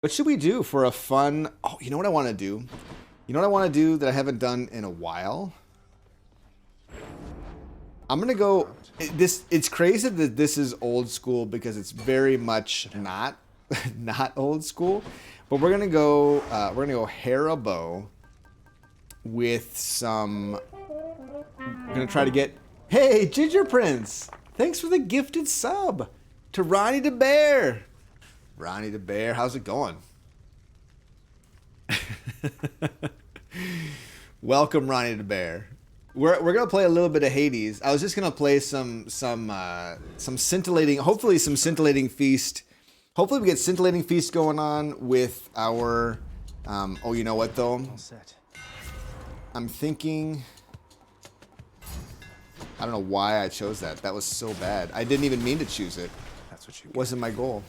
What should we do for a fun... Oh, you know what I want to do? You know what I want to do that I haven't done in a while? I'm going to go... It's crazy that this is old school because it's very much not not old school. But we're going to go Hera bow with some... I'm going to try to get... Hey, Ginger Prince! Thanks for the gifted sub to Ronnie the Bear. Ronnie the Bear, how's it going? Welcome, Ronnie the Bear. We're gonna play a little bit of Hades. I was just gonna play some scintillating, hopefully some scintillating feast. Hopefully we get scintillating feast going on with our. Oh, you know what though? All set. I'm thinking. I don't know why I chose that. That was so bad. I didn't even mean to choose it. That's what you. Wasn't my goal.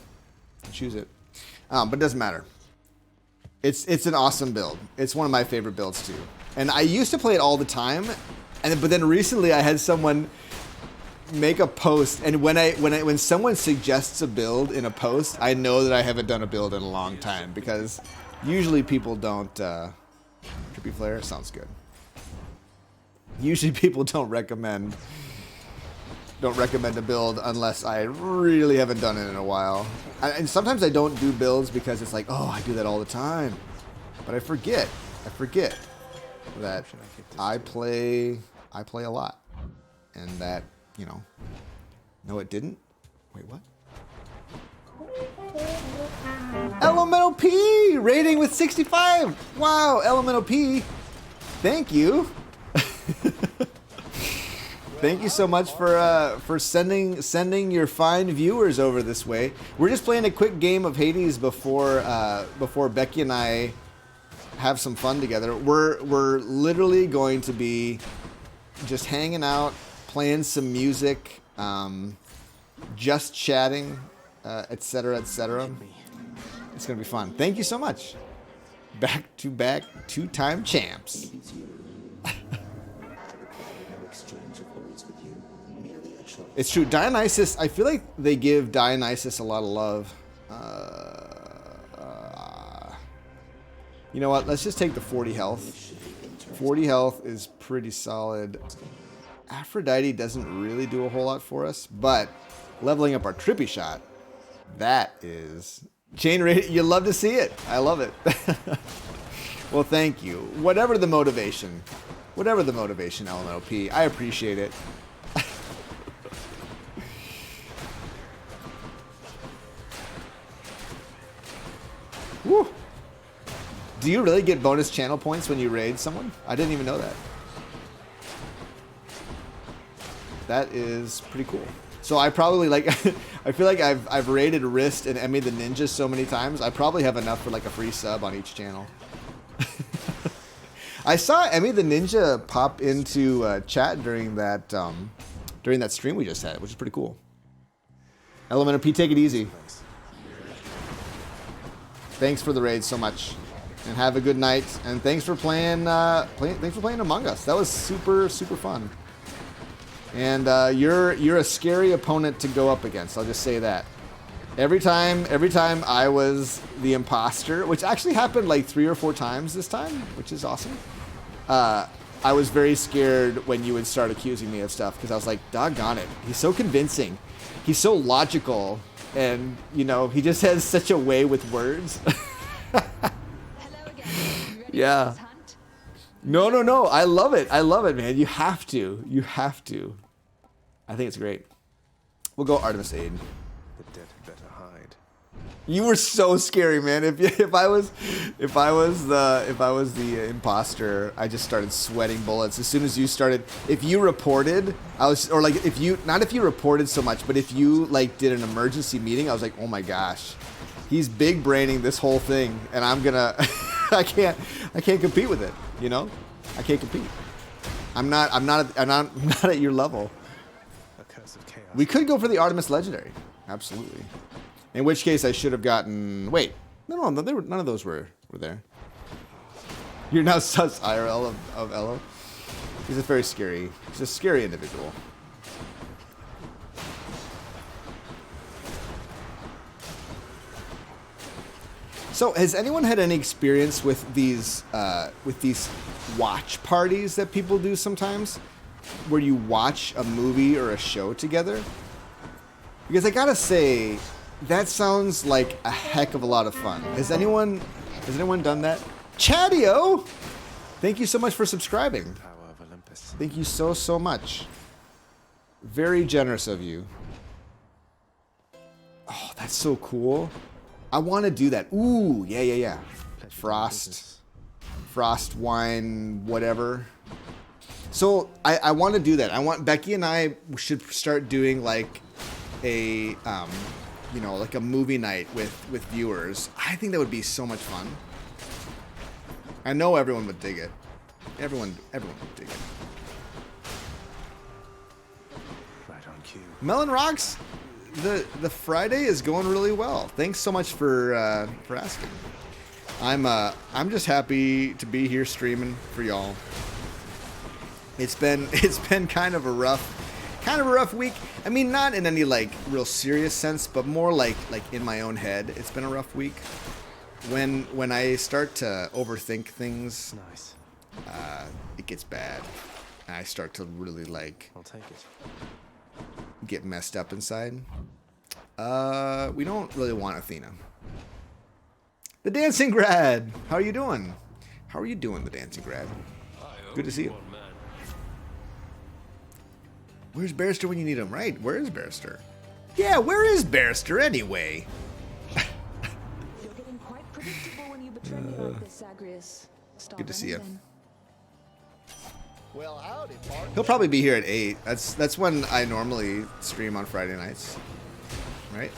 Choose it, but it doesn't matter. It's an awesome build. It's one of my favorite builds too. And I used to play it all the time, but then recently I had someone make a post, and when someone suggests a build in a post, I know that I haven't done a build in a long time because usually people don't. Trippy Flare sounds good. Usually people don't recommend a build unless I really haven't done it in a while. And sometimes I don't do builds because it's like, oh, I do that all the time. But I forget that I play a lot. And that, you know. No, it didn't. Wait, what? Elemental P rating with 65. Wow, Elemental P. Thank you. Thank you so much for sending your fine viewers over this way. We're just playing a quick game of Hades before Becky and I have some fun together. We're literally going to be just hanging out, playing some music, just chatting, etc., etc. It's gonna be fun. Thank you so much. Back to back two-time champs. It's true. Dionysus, I feel like they give Dionysus a lot of love. You know what? Let's just take the 40 health. 40 health is pretty solid. Aphrodite doesn't really do a whole lot for us, but leveling up our trippy shot, that is... Chain rate, you love to see it. I love it. Well, thank you. Whatever the motivation, Elemental P, I appreciate it. Woo. Do you really get bonus channel points when you raid someone? I didn't even know that. That is pretty cool. So I probably like, I feel like I've raided Wrist and Emmy the Ninja so many times. I probably have enough for like a free sub on each channel. I saw Emmy the Ninja pop into chat during that stream we just had, which is pretty cool. Elemental P, take it easy. Thanks for the raid so much, and have a good night. And thanks for playing. Thanks for playing Among Us. That was super fun. And you're a scary opponent to go up against. I'll just say that. Every time I was the imposter, which actually happened like 3 or 4 times this time, which is awesome. I was very scared when you would start accusing me of stuff because I was like, doggone it, he's so convincing, he's so logical. And, you know, he just has such a way with words. Hello again. You ready Yeah. for this hunt? No. I love it, man. You have to. I think it's great. We'll go Artemis Aid. The dead had better hide. You were so scary, man. If I was the imposter, I just started sweating bullets as soon as you started. If you reported, not if you reported so much, but if you like did an emergency meeting, I was like, oh my gosh, he's big braining this whole thing, and I'm gonna, I can't compete with it. You know, I can't compete. I'm not at your level. A curse of chaos. We could go for the Artemis Legendary, absolutely. In which case, I should have gotten... Wait. No, none of those were there. You're now sus IRL of Elo. He's a very scary... He's a scary individual. So, has anyone had any experience with these watch parties that people do sometimes, where you watch a movie or a show together? Because I gotta say, that sounds like a heck of a lot of fun. Has anyone done that? Chadio, thank you so much for subscribing. Power of Olympus. Thank you so much. Very generous of you. Oh, that's so cool. I want to do that. Ooh, yeah. Frost wine, whatever. So I want to do that. I want Becky and I should start doing like a like a movie night with viewers. I think that would be so much fun. I know everyone would dig it. Everyone would dig it. Right on cue. Melon Rocks, the Friday is going really well. Thanks so much for asking. I'm just happy to be here streaming for y'all. It's been kind of a rough week. I mean, not in any like real serious sense, but more like in my own head. It's been a rough week. When I start to overthink things, Nice. it gets bad. And I start to really I'll take it. get messed up inside. We don't really want Athena. The Dancing Grad, how are you doing? How are you doing, the Dancing Grad? Good to see you. Where's Barrister when you need him? Right, where is Barrister? Yeah, where is Barrister anyway? You're getting quite predictable when you betray me like this, Zagreus. Stop Good to see you. anything. Well, howdy, partner. He'll probably be here at 8. That's when I normally stream on Friday nights. Right?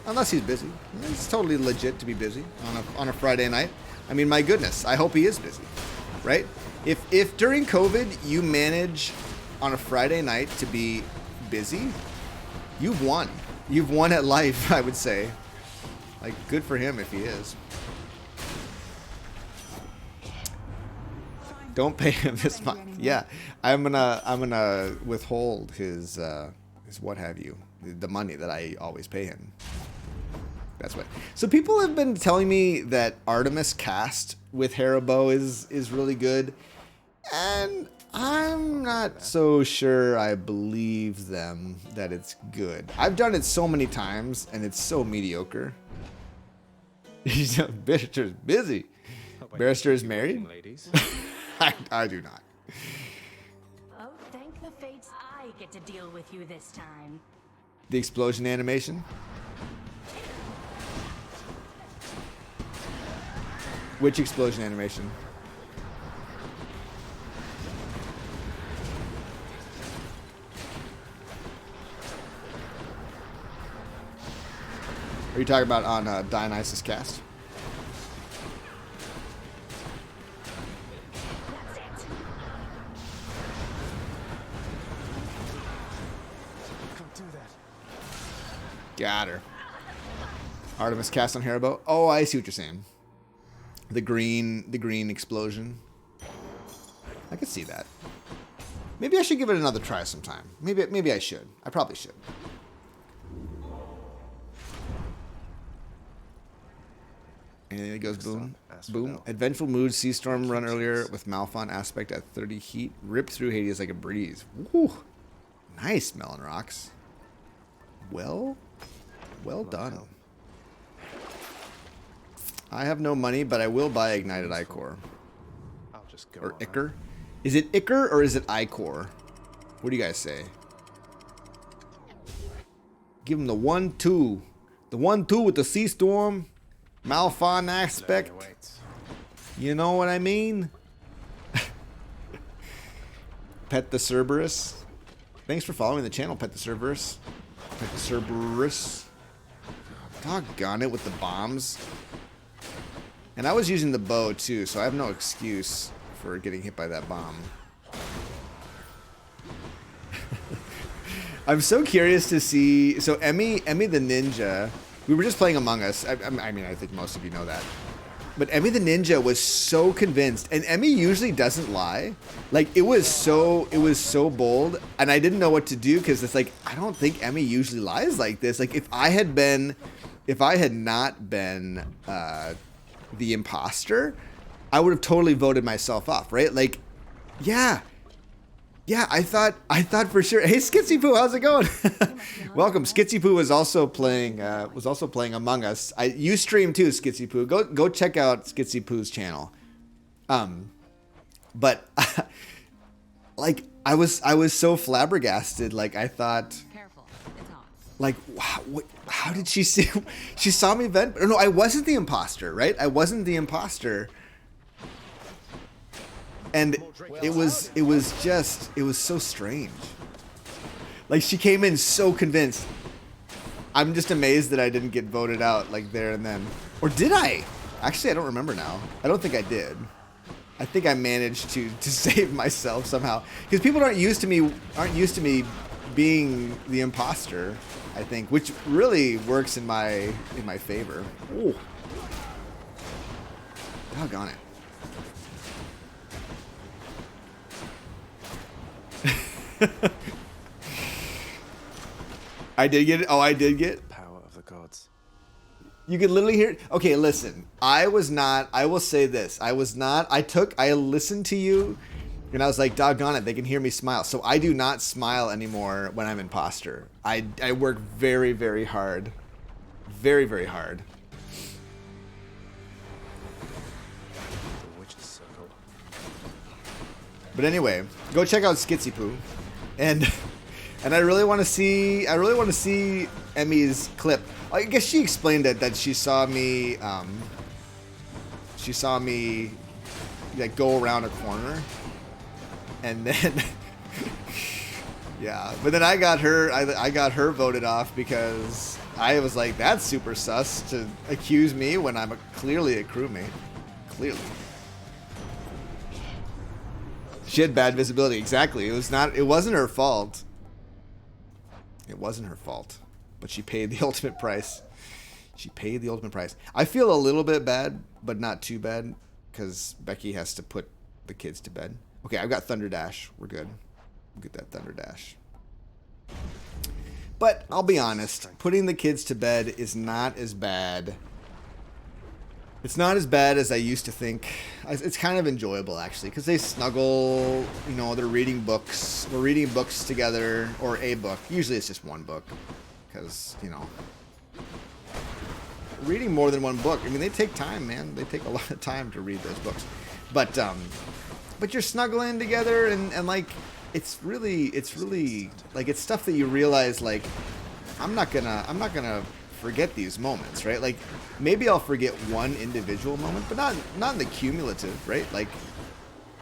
Unless he's busy. It's totally legit to be busy on a Friday night. I mean, my goodness, I hope he is busy. Right? If during COVID you manage on a Friday night to be busy, you've won. You've won at life, I would say. Like, good for him if he is. Don't pay him this month. Yeah, I'm gonna withhold his what have you, the money that I always pay him. That's what. So people have been telling me that Artemis cast with Hera bow is really good, and I'm not so sure I believe them that it's good. I've done it so many times, and it's so mediocre. Barrister's busy. Barrister is married? Ladies. I do not. Oh, thank the fates I get to deal with you this time. The explosion animation? Which explosion animation? Are you talking about on Dionysus cast? That's it. Can't do that. Got her. Artemis cast on Haribo. Oh, I see what you're saying. The green explosion. I could see that. Maybe I should give it another try sometime. Maybe I should. I probably should. Anything that goes boom. Boom. Adventful mood. Sea storm run earlier with Malphon aspect at 30 heat. Ripped through Hades like a breeze. Woo. Nice, Melon Rocks. Well done. I have no money, but I will buy Ignited Ichor. I'll just go Or on Ichor. Is it Ichor or is it Ichor? What do you guys say? Give him the 1-2. The 1-2 with the Sea Storm. Malphon aspect. Learning awaits. You know what I mean? Pet the Cerberus. Thanks for following the channel, Pet the Cerberus. Pet the Cerberus. Doggone it with the bombs. And I was using the bow too, so I have no excuse for getting hit by that bomb. I'm so curious to see. So Emmy the Ninja, we were just playing Among Us. I mean, I think most of you know that. But Emmy the Ninja was so convinced, and Emmy usually doesn't lie. Like it was so bold, and I didn't know what to do because it's like I don't think Emmy usually lies like this. Like if I had not been the imposter, I would have totally voted myself off, right? Like, yeah, I thought for sure. Hey, Skitsy Poo, how's it going? Welcome. Skitsy Poo was also playing Among Us. You stream too, Skitsy Poo. Go check out Skitsy Poo's channel. But like I was so flabbergasted. Like I thought. Careful, it's hot. Like, wow, how did she see? She saw me vent. No, I wasn't the imposter, right? I wasn't the imposter. And it was so strange. Like she came in so convinced. I'm just amazed that I didn't get voted out like there and then. Or did I? Actually, I don't remember now. I don't think I did. I think I managed to save myself somehow. Because people aren't used to me being the imposter, I think, which really works in my favor. Ooh. Doggone it. I did get it. Oh, I did get Power of the gods. You could literally hear it. Okay, listen. I will say this. I listened to you and I was like, doggone it, they can hear me smile. So I do not smile anymore when I'm imposter. I work very, very hard. Very, very hard. The witch's circle. But anyway, go check out Skitsy Poo. And I really want to see Emmy's clip. I guess she explained it that she saw me like go around a corner, and then yeah. But then I got her voted off because I was like, that's super sus to accuse me when I'm clearly a crewmate. Clearly. She had bad visibility. Exactly. It wasn't her fault. It wasn't her fault. But she paid the ultimate price. She paid the ultimate price. I feel a little bit bad, but not too bad, because Becky has to put the kids to bed. Okay, I've got Thunder Dash. We're good. We'll get that Thunder Dash. But I'll be honest, putting the kids to bed is not as bad. It's not as bad as I used to think. It's kind of enjoyable, actually, because they snuggle, you know, they're reading books. We're reading books together, or a book. Usually it's just one book, because, you know, reading more than one book. I mean, they take time, man. They take a lot of time to read those books. But you're snuggling together, and like, it's really, like, it's stuff that you realize, like, I'm not gonna forget these moments, right? Like, maybe I'll forget one individual moment, but not in the cumulative, right? Like,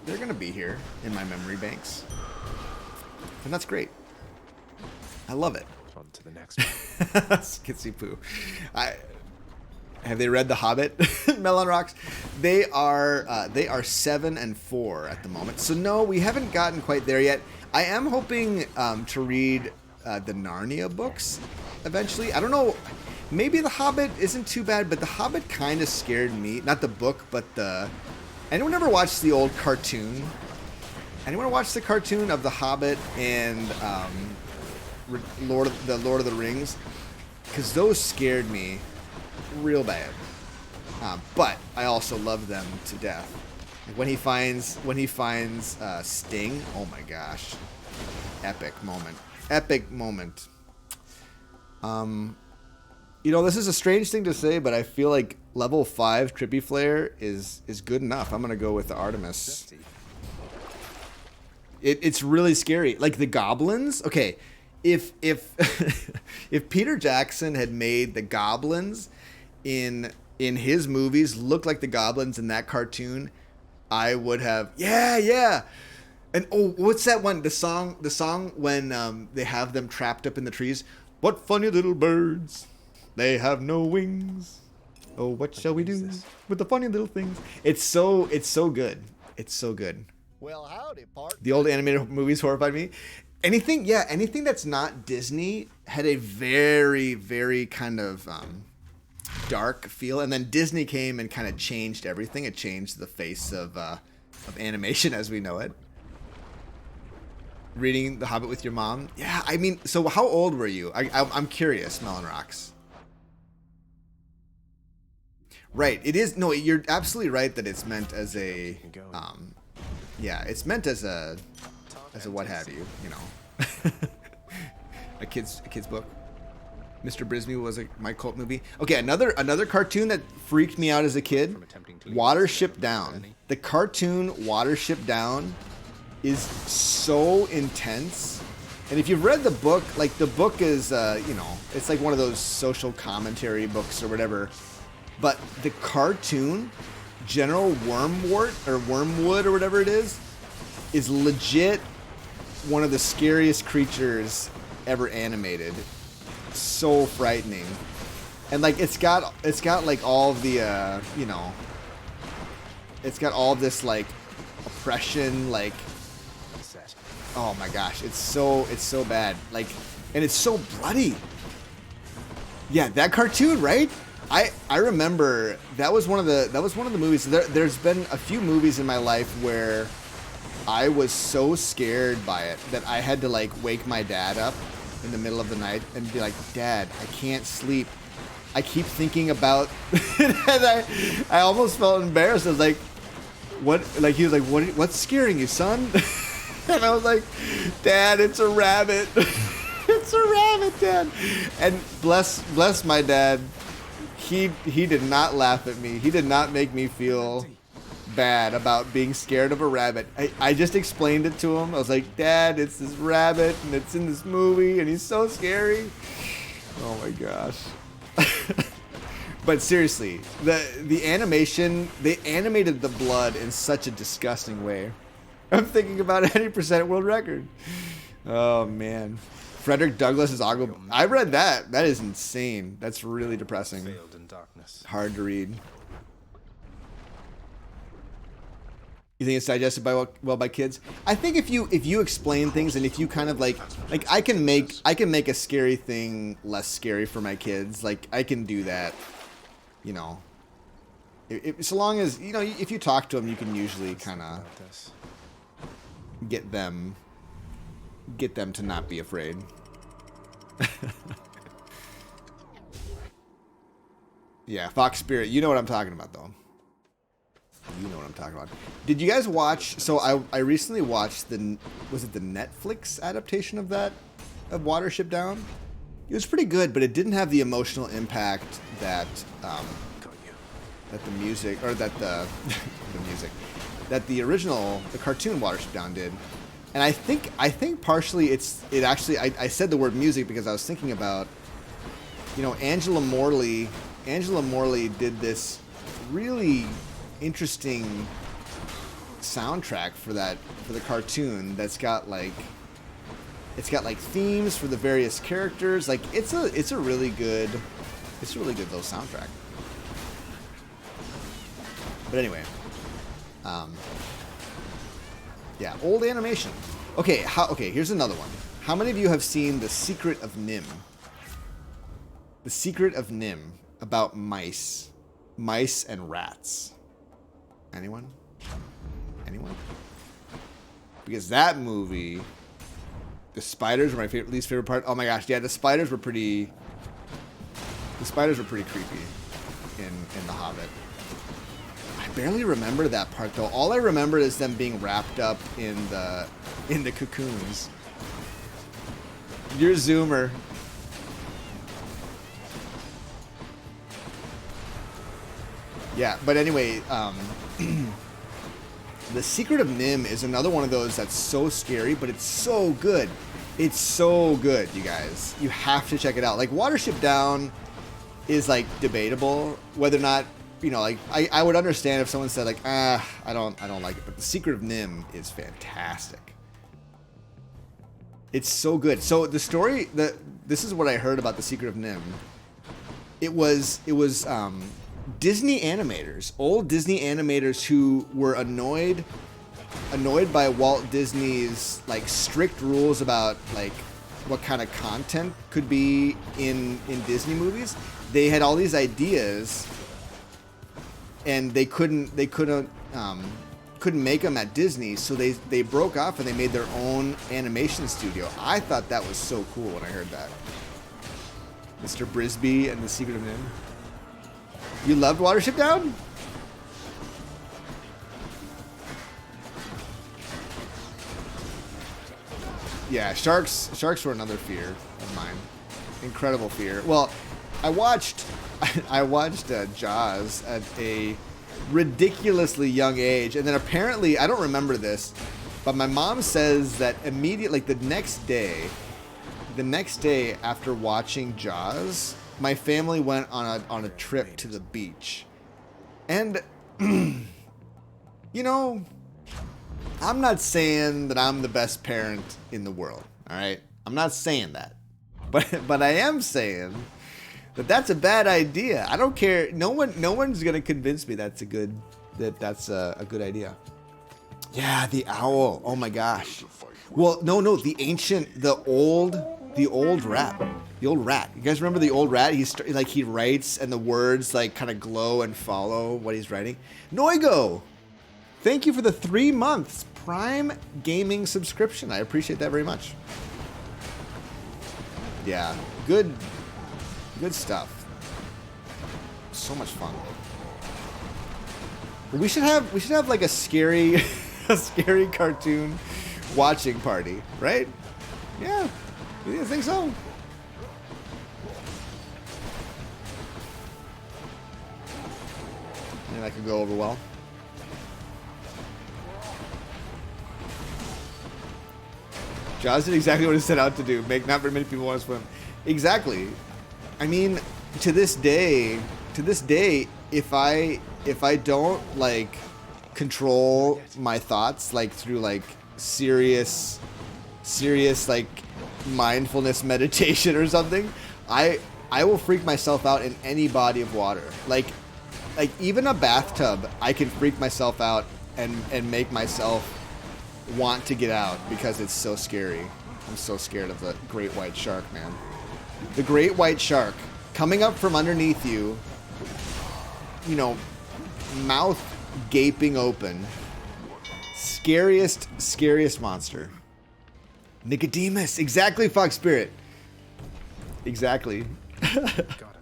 they're gonna be here in my memory banks, and that's great. I love it. On to the next one. Skitsy Poo. Have they read The Hobbit? Melon Rocks. They are 7 and 4 at the moment. So no, we haven't gotten quite there yet. I am hoping to read the Narnia books eventually. I don't know. Maybe The Hobbit isn't too bad, but The Hobbit kind of scared me. Not the book, but the... Anyone ever watched the old cartoon? Anyone watch the cartoon of The Hobbit and Lord of the Rings? Because those scared me real bad. But I also love them to death. Like when he finds Sting, oh my gosh. Epic moment. Epic moment. You know, this is a strange thing to say, but I feel like level 5 Trippy Flare is good enough. I'm gonna go with the Artemis. It's really scary. Like the goblins. Okay, if if Peter Jackson had made the goblins in his movies look like the goblins in that cartoon, I would have. Yeah. And oh, what's that one? The song when they have them trapped up in the trees. What funny little birds. They have no wings. Oh, what shall we do with the funny little things? It's so good. It's so good. Well, howdy, partner. The old animated movies horrified me. Anything that's not Disney had a very, very kind of dark feel, and then Disney came and kind of changed everything. It changed the face of animation as we know it. Reading The Hobbit with your mom? Yeah, I mean, so how old were you? I'm curious, Melon Rocks. Right. It is. No, you're absolutely right that it's meant as a. Going. Yeah, it's meant as a what have you. You know, a kid's book. Mr. Brisby was my cult movie. Okay, another cartoon that freaked me out as a kid. Watership Down. The cartoon Watership Down is so intense. And if you've read the book, like the book is, you know, it's like one of those social commentary books or whatever. But the cartoon, General Wormwort or Wormwood or whatever it is legit one of the scariest creatures ever animated. So frightening. And like it's got like all of the you know, it's got all this like oppression, like, oh my gosh, it's so bad. Like, and it's so bloody. Yeah, that cartoon, right? I remember that was one of the movies. There's been a few movies in my life where I was so scared by it that I had to like wake my dad up in the middle of the night and be like, Dad, I can't sleep. I keep thinking about and I almost felt embarrassed. I was like, what? Like he was like, what's scaring you, son? And I was like, Dad, it's a rabbit. It's a rabbit, Dad. And bless my dad. He did not laugh at me. He did not make me feel bad about being scared of a rabbit. I just explained it to him. I was like, Dad, it's this rabbit and it's in this movie and he's so scary. Oh my gosh. But seriously, the animation, they animated the blood in such a disgusting way. I'm thinking about 80% world record. Oh man. Frederick Douglass is Oggle. I read that. That is insane. That's really depressing. Veiled in darkness. Hard to read. You think it's digested well by kids? I think if you explain things and if you kind of like I can make a scary thing less scary for my kids. Like I can do that. You know. So long as, you know, if you talk to them, you can usually kind of get them to not be afraid. Yeah, Fox Spirit. You know what I'm talking about, though. You know what I'm talking about. Did you guys watch? So I recently watched was it the Netflix adaptation of Watership Down? It was pretty good, but it didn't have the emotional impact that the music or that the music that the cartoon Watership Down did. And I think partially it actually I said the word music because I was thinking about, you know, Angela Morley did this really interesting soundtrack for the cartoon that's got like themes for the various characters. Like it's a really good little soundtrack. But anyway, yeah, old animation. Okay, here's another one. How many of you have seen The Secret of Nim? The Secret of Nim, about mice and rats. Anyone? Because that movie, the spiders were my least favorite part. Oh my gosh, yeah, the spiders were pretty creepy in The Hobbit. I barely remember that part though. All I remember is them being wrapped up in the cocoons. You're Zoomer. Yeah, but anyway, The Secret of Nim is another one of those that's so scary, but it's so good. It's so good, you guys. You have to check it out. Like Watership Down is like debatable whether or not, you know, like I would understand if someone said like, I don't like it, but The Secret of Nim is fantastic. It's so good. So the story this is what I heard about The Secret of Nim. It was Disney animators, old Disney animators who were annoyed by Walt Disney's like strict rules about like what kind of content could be in Disney movies. They had all these ideas and they couldn't make them at Disney, so they broke off and they made their own animation studio. I thought that was so cool when I heard that. Mr. Brisby and The Secret of Nim. You loved Watership Down? Yeah, sharks were another fear of mine. Incredible fear. Well, I watched Jaws at a ridiculously young age, and then apparently, I don't remember this, but my mom says that immediately, like the next day after watching Jaws, my family went on a trip to the beach. And you know, I'm not saying that I'm the best parent in the world, all right? I'm not saying that. But I am saying that that's a bad idea. I don't care. No one's going to convince me that's a good idea. Yeah, the owl. Oh my gosh. Well, no, the old rat. The old rat. You guys remember the old rat? He writes and the words like kind of glow and follow what he's writing. Noigo. Thank you for the 3 months Prime Gaming subscription. I appreciate that very much. Yeah, good stuff. So much fun. We should have like a scary cartoon watching party, right? Yeah, I think so. And that could go over well. Jaws did exactly what it set out to do. Make not very many people want to swim. Exactly. I mean, to this day, if I don't like control my thoughts like through like serious like mindfulness meditation or something, I will freak myself out in any body of water. Like even a bathtub, I can freak myself out and make myself want to get out because it's so scary. I'm so scared of the great white shark, man. The great white shark coming up from underneath you, you know, mouth gaping open. Scariest monster. Nicodemus. Exactly, Fox Spirit. Exactly. Got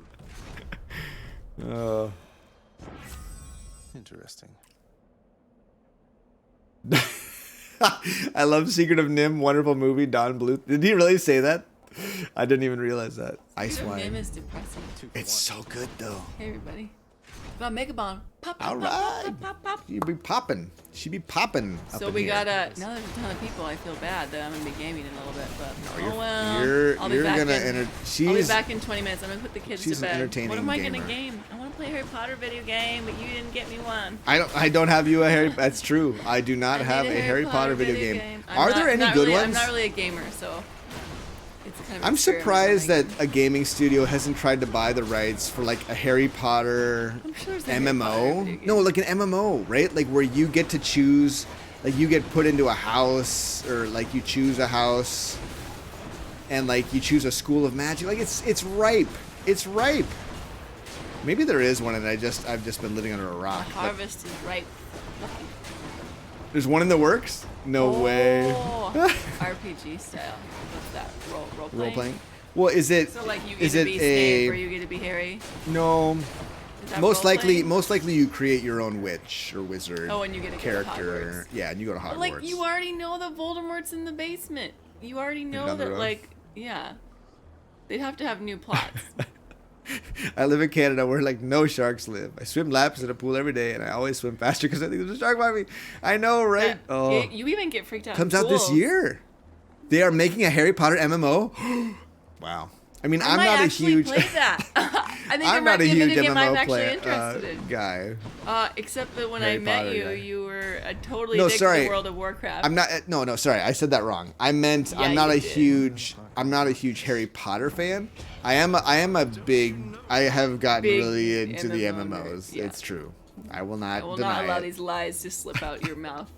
him. Interesting. I love Secret of Nim. Wonderful movie. Don Bluth. Did he really say that? I didn't even realize that. Ice Secret of wine. Nim is depressing. It's so good though. Hey everybody. Got Mega Bomb. Pop, pop, All pop, right. pop, pop, pop. She'd be popping. She'd be popping. So we got now there's a ton of people. I feel bad that I'm gonna be gaming in a little bit, but you're, oh well. you're I'll be back gonna in, I'll be back in 20 minutes. I'm gonna put the kids she's to an bed. entertaining What am I gamer. gonna game? I want to play a Harry Potter video game, but you didn't get me one. I don't have you a Harry. That's true. I do not have a Harry Potter video game. Are there any good ones? I'm not really a gamer, so it's kind of. I'm surprised that a gaming studio hasn't tried to buy the rights for like a Harry Potter I'm sure there's a Harry Potter MMO. video game. No, like an MMO, right? Like where you get to choose, like you get put into a house, or like you choose a house, and like you choose a school of magic. Like it's ripe. It's ripe. Maybe there is one, and I've just been living under a rock. The harvest is ripe. There's one in the works? No way. RPG style. What's that? Role playing? Role playing. Well, is it? So like you is get it to be a? Snape or you get to be Harry? No. Is that Most role-playing? likely you create your own witch or wizard. Oh, and you get to go to character. Hogwarts. Yeah, and you go to Hogwarts. But like you already know that Voldemort's in the basement. You already know down the that road? like yeah. They'd have to have new plots. I live in Canada where like no sharks live. I swim laps in a pool every day, and I always swim faster because I think there's a shark by me. I know, right? Yeah, Oh, you even get freaked out. comes in out this pools. year. They are making a Harry Potter MMO. Wow. I mean, I I'm might not a actually huge. play that. I think I'm it might not a be a huge video game I'm MMO actually player interested in. guy. Except that when Harry I met Potter you, guy. you were totally No, addicted sorry. to World of Warcraft. I'm not. No, sorry. I said that wrong. I meant Yeah, I'm not you a did. huge. I'm not a huge Harry Potter fan. I am a big. I have gotten Big really into the MMO MMOs. nerd, yeah. It's true. I will not I will deny not allow it. these lies to slip out your mouth.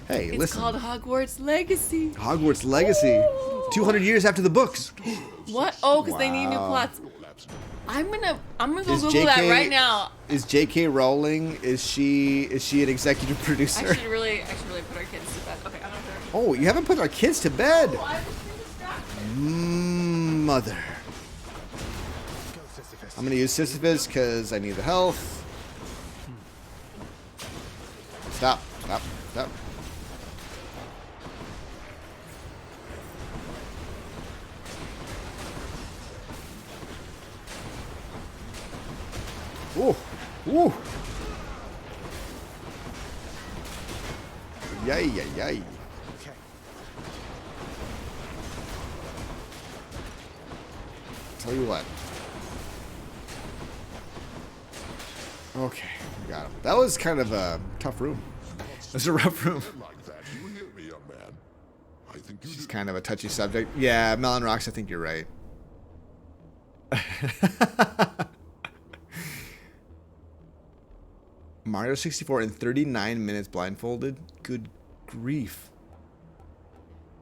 Hey, It's listen. called Hogwarts Legacy. Hogwarts Legacy. 200 years after the books. What? Oh, because they need new Wow. plots. I'm gonna go Is Google that JK right now. Is J.K. Rowling? Is she an executive producer? I should really put our kids to bed. Okay, I'm gonna put our Oh, you haven't put our kids to bed. I was too distracted. Mother. Go, Sisyphus. I'm gonna use Sisyphus because I need the health. Stop, stop, stop. Ooh, ooh. Yay, yay, yay. Okay. Tell you what. Okay, we got him. That was kind of a tough room. It was a rough room. Like that, you hear me, young man? I think you It's kind of a touchy subject. Yeah, Melon Rocks, I think you're right. Mario 64 in 39 minutes blindfolded? Good grief.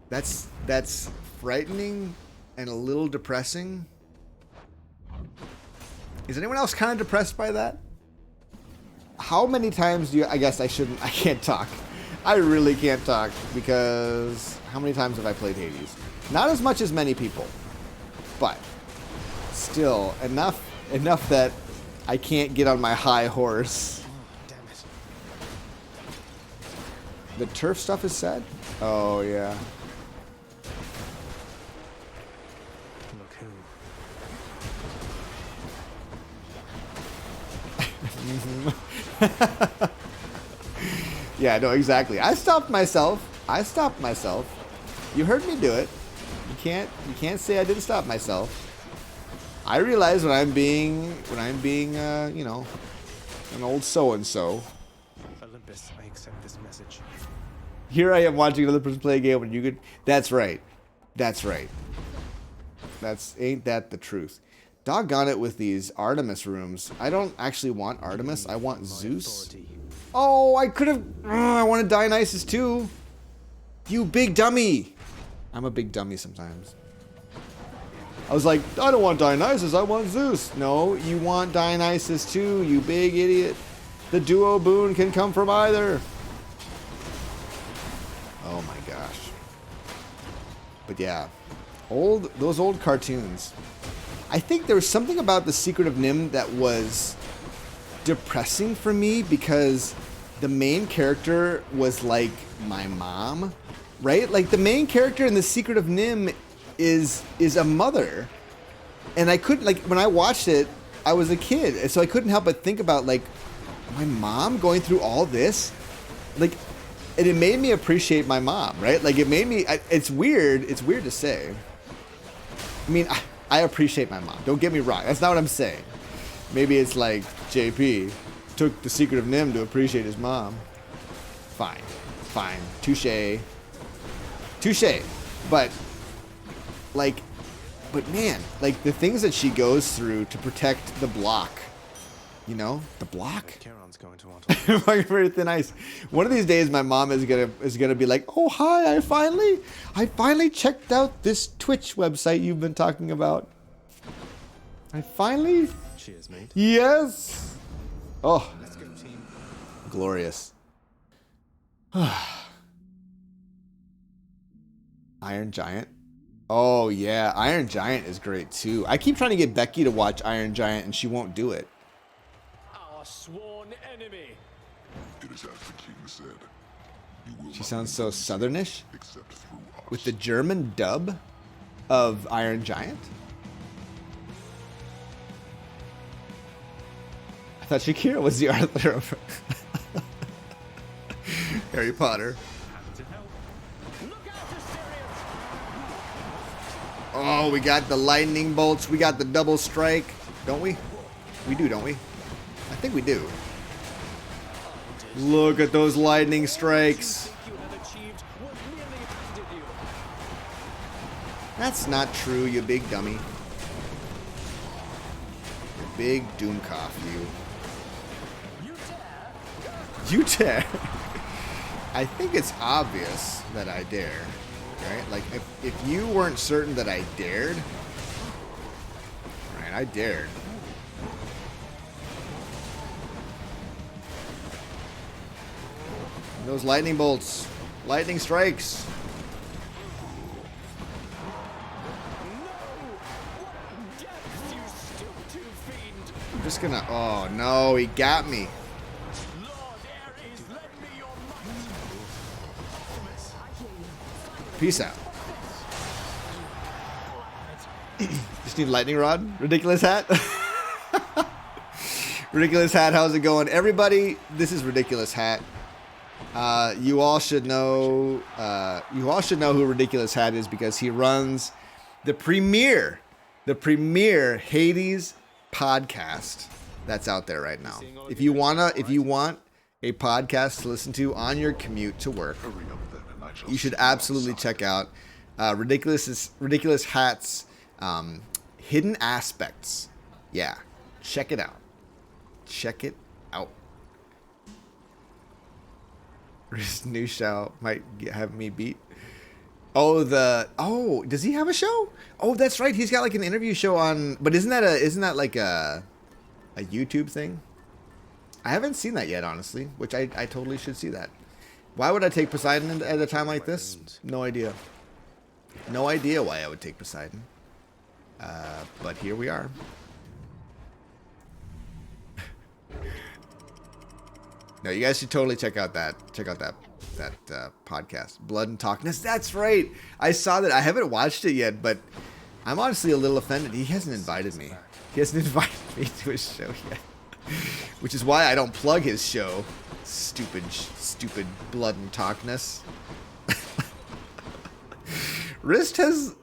That's frightening and a little depressing. Is anyone else kind of depressed by that? How many times do you... I guess I can't talk. I really can't talk because how many times have I played Hades? Not as much as many people, but still enough that I can't get on my high horse. Damn it. The turf stuff is sad? Oh, yeah. Look who. Yeah, no, exactly. I stopped myself. You heard me do it. You can't say I didn't stop myself. I realize when I'm being, you know, an old so-and-so. Olympus, I accept this message. Here I am watching another person play a game when you could... That's right. That's right. Ain't that the truth? Doggone it with these Artemis rooms. I don't actually want Artemis. I want Zeus. Authority. Oh, I could have... I wanted Dionysus too. You big dummy. I'm a big dummy sometimes. I was like, I don't want Dionysus. I want Zeus. No, you want Dionysus too, you big idiot. The duo boon can come from either. Oh my gosh. But yeah, those old cartoons. I think there was something about the Secret of Nim that was depressing for me because the main character was like my mom, right? Like the main character in the Secret of Nim is a mother, and I couldn't, like, when I watched it, I was a kid, and so I couldn't help but think about, like, my mom going through all this, like, and it made me appreciate my mom, right? Like, it made me, it's weird to say. I mean, I appreciate my mom, don't get me wrong, that's not what I'm saying. Maybe it's like JP took the Secret of Nim to appreciate his mom. Fine, touche, but man, like the things that she goes through to protect the block, you know, the block. Charon's going to want My very thin ice. One of these days, my mom is gonna be like, "Oh hi, I finally checked out this Twitch website you've been talking about. Cheers, mate. Yes. Oh, Let's go, team. glorious. Iron Giant. Oh yeah, Iron Giant is great too. I keep trying to get Becky to watch Iron Giant and she won't do it. Our sworn enemy. It is as the king said. You will She not sounds so southernish except through us. with the German dub of Iron Giant. I thought Shakira was the Arthur of Harry Potter. To help. Look out, Assyrians! Oh, we got the lightning bolts. We got the double strike. Don't we? We do, don't we? I think we do. Look at those lightning strikes. You have achieved what merely attended you. That's not true, you big dummy. You big doomcoff, you. You dare? I think it's obvious that I dare, right? Like, if you weren't certain that I dared, right, I dared. Those lightning bolts, lightning strikes. Depths you stoop to feed. gonna... Oh, no. He got me. Peace out. Just need lightning rod. Ridiculous hat. Ridiculous hat. How's it going, everybody? This is Ridiculous Hat. You all should know. Who Ridiculous Hat is because he runs the premier Hades podcast that's out there right now. If you want a podcast to listen to on your commute to work, you should absolutely check out Ridiculous Hat's Hidden Aspects. Yeah, check it out. Check it out. His new show might have me beat. Oh, does he have a show? Oh, that's right. He's got like an interview show on. But isn't that like a YouTube thing? I haven't seen that yet, honestly. Which I totally should see that. Why would I take Poseidon at a time like this? No idea. No idea why I would take Poseidon. But here we are. No, you guys should totally check out that podcast, Blood and Talkness. That's right. I saw that. I haven't watched it yet, but I'm honestly a little offended. He hasn't invited me. He hasn't invited me to his show yet, which is why I don't plug his show. Stupid Blood and Talkness. Wrist has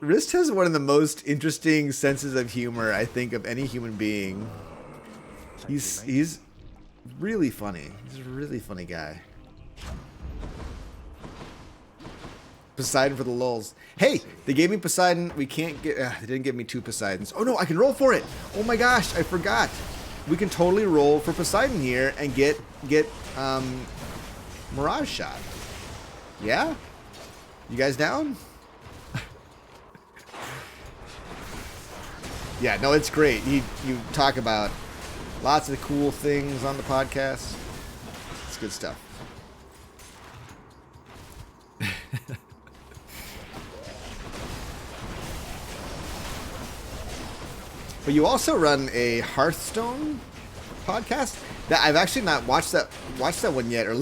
one of the most interesting senses of humor I think of any human being. He's really funny. He's a really funny guy. Poseidon for the lulz. Hey, they gave me Poseidon. We can't get. They didn't give me 2 Poseidons. Oh no, I can roll for it. Oh my gosh, I forgot. We can totally roll for Poseidon here and get Mirage Shot. Yeah, you guys down? Yeah, no, it's great. You talk about lots of cool things on the podcast. It's good stuff. But you also run a Hearthstone podcast that I've actually not watched that one yet, or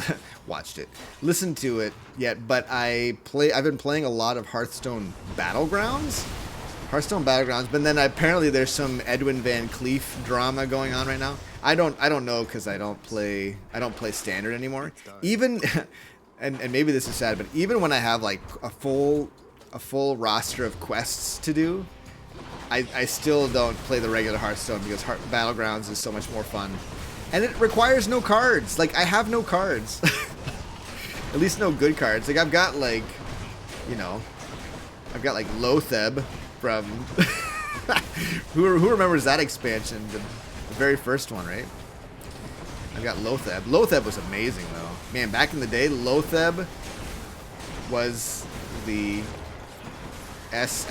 listened to it yet. But I've been playing a lot of Hearthstone Battlegrounds. But then apparently there's some Edwin Van Cleef drama going on right now. I don't know because I don't play standard anymore. Even and maybe this is sad, but even when I have like a full roster of quests to do, I still don't play the regular Hearthstone because Battlegrounds is so much more fun. And it requires no cards. Like, I have no cards. At least no good cards. Like, I've got like Lotheb from who remembers that expansion, the very first one, right? I've got Lotheb. Lotheb was amazing though. Man, back in the day, Lotheb was the S*****.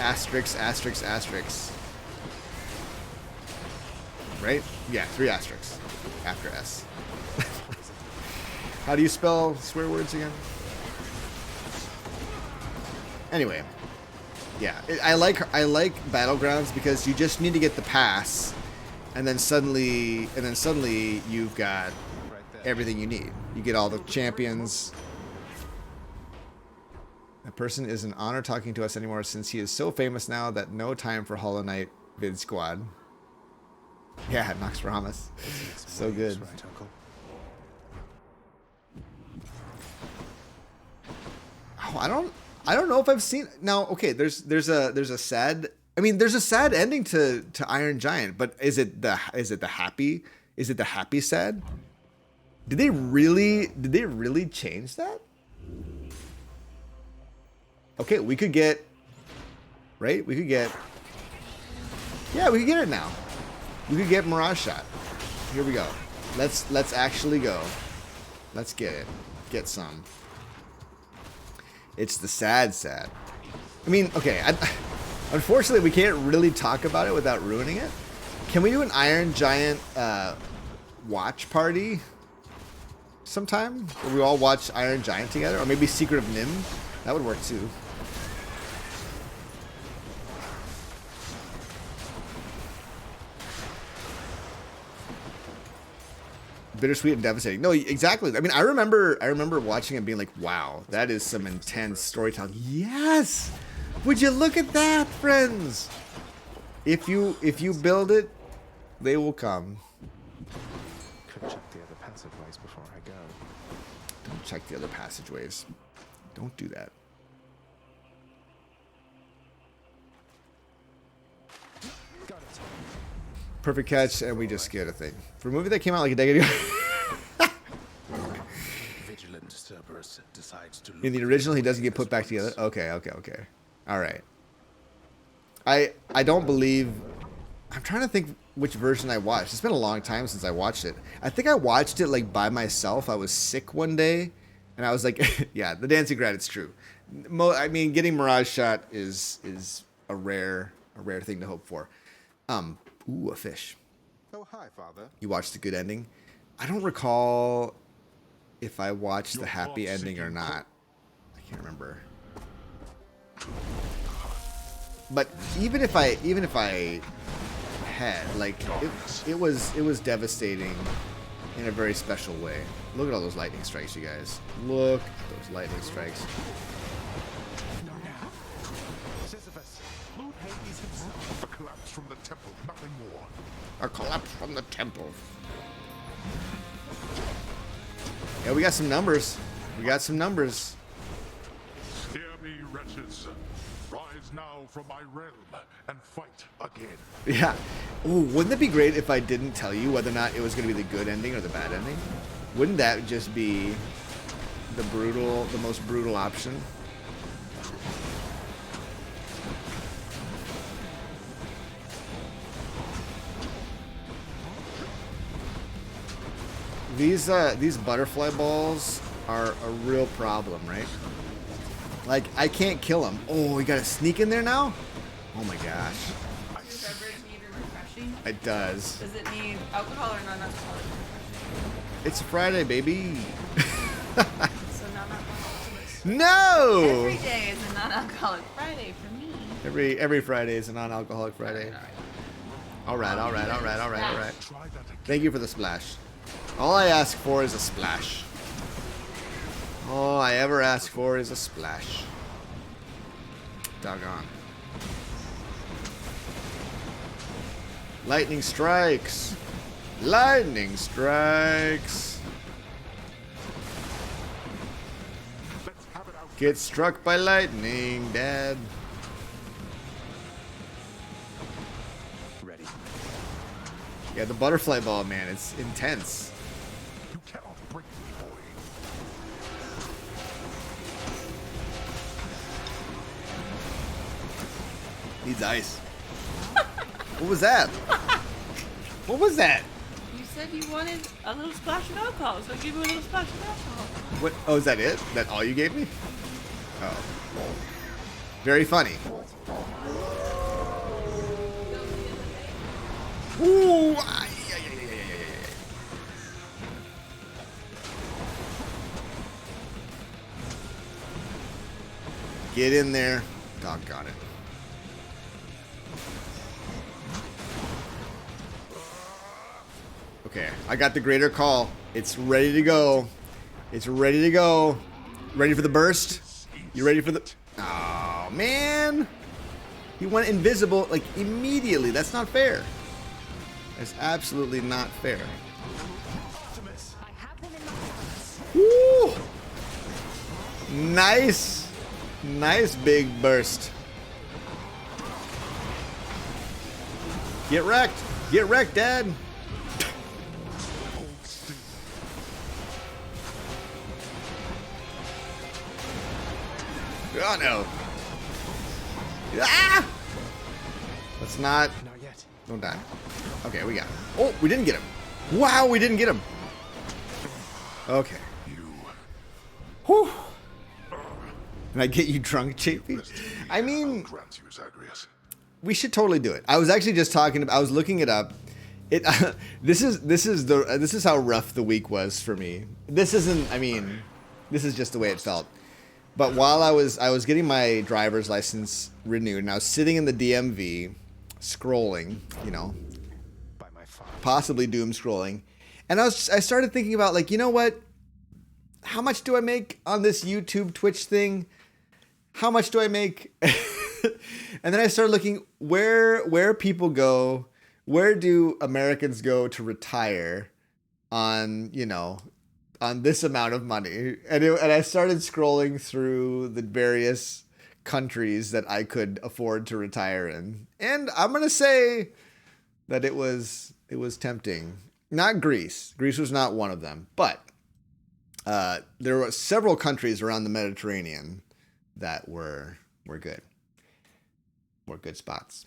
Right? Yeah, 3 asterisks after S. How do you spell swear words again? Anyway, yeah, I like Battlegrounds because you just need to get the pass, and then suddenly you've got everything you need. You get all the champions. That person is an honor talking to us anymore since he is so famous now that no time for Hollow Knight vid squad. Yeah, Nox Ramos. So good. Right, Uncle. Oh, I don't know if I've seen now. Okay, there's a sad. I mean, there's a sad ending to Iron Giant, but is it the happy sad? Did they really change that? Okay, we could get it now. We could get Mirage Shot. Here we go. Let's actually go. Let's get it. Get some. It's the sad. I mean, okay. Unfortunately, we can't really talk about it without ruining it. Can we do an Iron Giant watch party sometime? Where we all watch Iron Giant together? Or maybe Secret of Nim? That would work too. bittersweet and devastating. No, exactly. I mean, I remember watching it being like, wow, that is some intense storytelling. Yes. Would you look at that, friends? If you build it, they will come. Could check the other passageways before I go. Don't check the other passageways. Don't do that. Got it. Perfect catch, and we just get a thing. For a movie that came out like a decade ago. Vigilant Cerberus decides to In the original, he doesn't get put back together. Okay. All right. I don't believe... I'm trying to think which version I watched. It's been a long time since I watched it. I think I watched it like by myself. I was sick one day, and I was like, yeah, the dancing grad, it's true. I mean, getting Mirage Shot is a rare thing to hope for. Ooh, a fish. Oh, hi, Father. You watched the good ending? I don't recall if I watched the happy ending or not. I can't remember. But even if I had, like, it was devastating in a very special way. Look at all those lightning strikes, you guys. Look at those lightning strikes. Sisyphus, Lord Hades himself. A collapse from the temple, nothing more. A collapse from the temple. Yeah, we got some numbers. We got some numbers. Hear me, wretches. Rise now from my realm and fight again. Yeah. Ooh, wouldn't it be great if I didn't tell you whether or not it was going to be the good ending or the bad ending? Wouldn't that just be the most brutal option? These butterfly balls are a real problem, right? Like, I can't kill them. Oh, we got to sneak in there now? Oh my gosh. Does your beverage need refreshing? It does. Does it need alcohol or non-alcoholic refreshing? It's a Friday, baby. So non-alcoholic. No! Every day is a non-alcoholic Friday for me. Every Friday is a non-alcoholic Friday. All right. Try that again. Thank you for the splash. All I ask for is a splash. All I ever ask for is a splash. Doggone. Lightning strikes. Lightning strikes. Let's have it out. Get struck by lightning, Dad. Ready. Yeah, the butterfly ball, man, it's intense. You cannot break me, boy. Needs ice. What was that? What was that? You said you wanted a little splash of alcohol, so I give you a little splash of alcohol. What? Oh, is that it? That all you gave me? Oh. Very funny. Ooh! Ay, ay, ay, ay, ay, ay, ay. Get in there. Doggone it. Okay, I got the greater call. It's ready to go. It's ready to go. Ready for the burst? You ready for the... Oh, man. He went invisible, like, immediately. That's not fair. That's absolutely not fair. I have them in my sights. Woo! Nice. Nice big burst. Get wrecked. Get wrecked, Dad. Oh, no. Ah! Let's not... Not yet. Don't die. Okay, we got him. Oh, we didn't get him. Wow, we didn't get him. Okay. Whew. Can I get you drunk, JP? I mean, Grant you, Zagreus. we should totally do it. I was actually just talking about, I was looking it up. It this is how rough the week was for me. This isn't, I mean, this is just the way it felt. But while I was getting my driver's license renewed, and I was sitting in the DMV scrolling, you know, By my father. possibly doom scrolling, And I started thinking about, like, you know what? How much do I make on this YouTube Twitch thing? How much do I make? And then I started looking where people go. Where do Americans go to retire on, you know, on this amount of money? And I started scrolling through the various countries that I could afford to retire in. And I'm going to say that it was tempting. Not Greece. Greece was not one of them. But there were several countries around the Mediterranean that were good. Were good spots.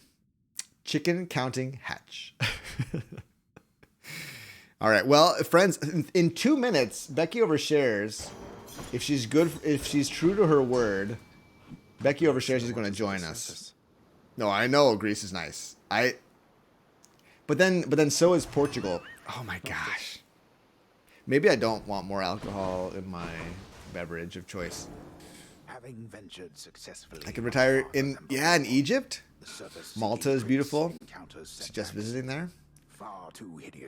Chicken counting hatch. All right. Well, friends, in 2 minutes, Becky overshares. If she's true to her word, Becky overshares is going to join us. No, I know Greece is nice. But then so is Portugal. Oh my gosh. Maybe I don't want more alcohol in my beverage of choice. Having ventured successfully, I could retire in Egypt. Malta is beautiful. Suggest visiting there. Far too hideous